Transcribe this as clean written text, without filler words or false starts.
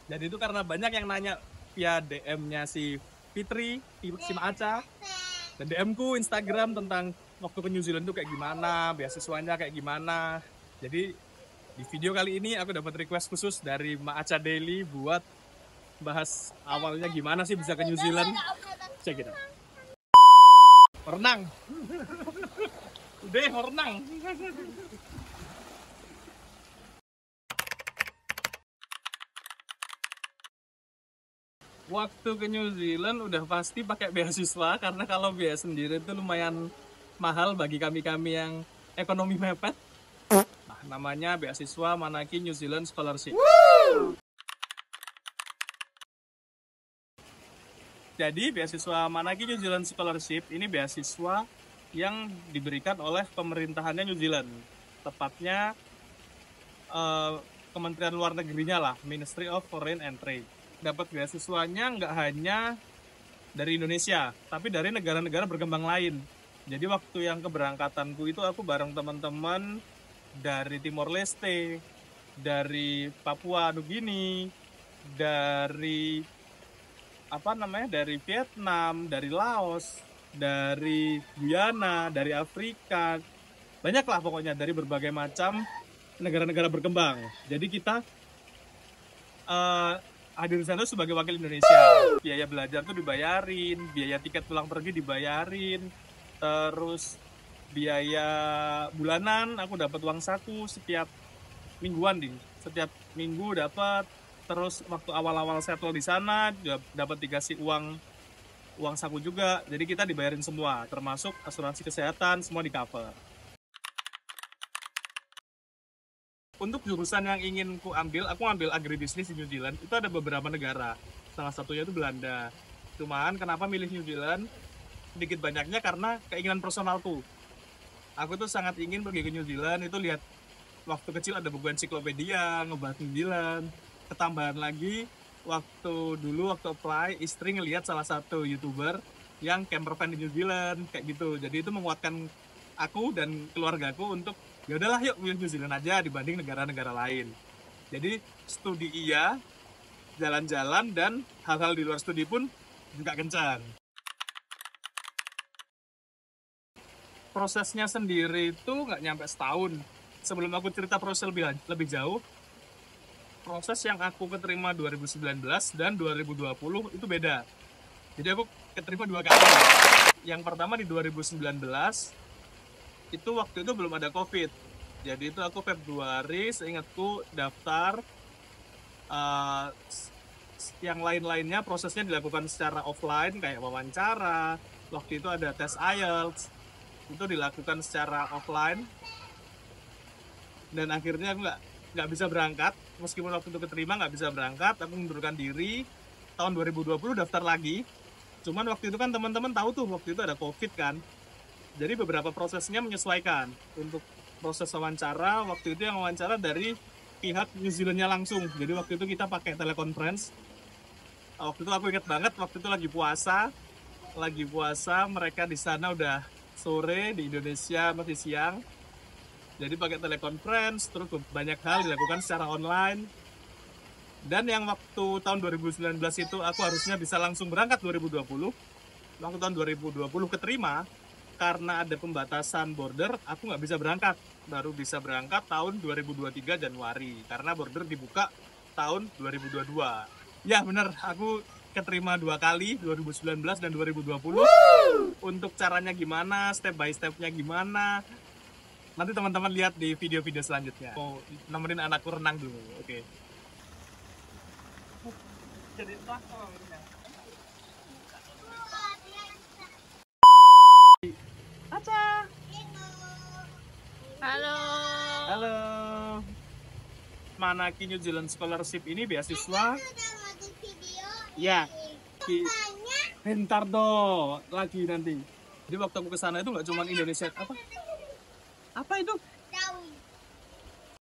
Jadi itu karena banyak yang nanya via DM-nya si Fitri, si Maca, dan DM-ku Instagram tentang waktu ke New Zealand itu kayak gimana, beasiswanya kayak gimana. Jadi di video kali ini aku dapat request khusus dari Maca Daily buat bahas awalnya gimana sih bisa ke New Zealand. Cek kita. Renang. Udah, renang. Waktu ke New Zealand udah pasti pakai beasiswa, karena kalau biaya sendiri itu lumayan mahal bagi kami-kami yang ekonomi mepet. Nah, namanya beasiswa Manaki New Zealand Scholarship. Jadi beasiswa Manaki New Zealand Scholarship ini beasiswa yang diberikan oleh pemerintahannya New Zealand. Tepatnya Kementerian Luar Negerinya lah, Ministry of Foreign and Trade. Dapat beasiswanya nggak hanya dari Indonesia, tapi dari negara-negara berkembang lain. Jadi waktu yang keberangkatanku itu aku bareng teman-teman dari Timor Leste, dari Papua Nugini, dari dari Vietnam, dari Laos, dari Guyana, dari Afrika, banyaklah pokoknya dari berbagai macam negara-negara berkembang. Jadi kita hadir di sana sebagai wakil Indonesia. Biaya belajar tuh dibayarin, biaya tiket pulang pergi dibayarin, terus biaya bulanan aku dapat uang saku setiap mingguan setiap minggu dapat. Terus waktu awal-awal settle di sana dapat dikasih uang saku juga. Jadi kita dibayarin semua, termasuk asuransi kesehatan, semua di cover. Untuk jurusan yang ingin aku ambil agribisnis di New Zealand. Itu ada beberapa negara, salah satunya itu Belanda. Cuman kenapa milih New Zealand? Sedikit banyaknya karena keinginan personalku. Aku tuh sangat ingin pergi ke New Zealand, itu lihat waktu kecil ada buku ensiklopedia ngebahas New Zealand. Ketambahan lagi, waktu apply, istri ngelihat salah satu YouTuber yang campervan di New Zealand kayak gitu. Jadi itu menguatkan aku dan keluargaku untuk ya udahlah yuk pilih New Zealand aja dibanding negara-negara lain. Jadi studi iya, jalan-jalan, dan hal-hal di luar studi pun juga kencang. Prosesnya sendiri itu nggak nyampe setahun. Sebelum aku cerita proses lebih jauh, proses yang aku keterima 2019 dan 2020 itu beda. Jadi aku keterima 2 kali. Yang pertama di 2019, itu waktu itu belum ada COVID. Jadi itu aku Februari, seingatku daftar. Yang lain-lainnya prosesnya dilakukan secara offline, kayak wawancara. Waktu itu ada tes IELTS, itu dilakukan secara offline. Dan akhirnya aku nggak bisa berangkat, meskipun waktu itu keterima nggak bisa berangkat. Aku mengundurkan diri. Tahun 2020 daftar lagi. Cuman waktu itu kan teman-teman tahu tuh waktu itu ada COVID kan. Jadi beberapa prosesnya menyesuaikan. Untuk proses wawancara, waktu itu yang wawancara dari pihak New Zealand-nya langsung. Jadi waktu itu kita pakai teleconference. Waktu itu aku ingat banget, waktu itu lagi puasa, mereka di sana udah sore, di Indonesia masih siang. Jadi pakai teleconference, terus banyak hal dilakukan secara online. Dan yang waktu tahun 2019 itu aku harusnya bisa langsung berangkat 2020. Waktu tahun 2020 keterima, karena ada pembatasan border, aku nggak bisa berangkat. Baru bisa berangkat tahun 2023 Januari, karena border dibuka tahun 2022. Ya bener, aku keterima 2 kali, 2019 dan 2020. Untuk caranya gimana, step by stepnya gimana, nanti teman-teman lihat di video-video selanjutnya. Mau nemenin anakku renang dulu, oke. Jadi Aca. Halo. Halo. Manaki New Zealand Scholarship ini beasiswa. Ya. Bentar dong, lagi nanti. Jadi waktu aku kesana itu nggak cuma Indonesia, apa itu?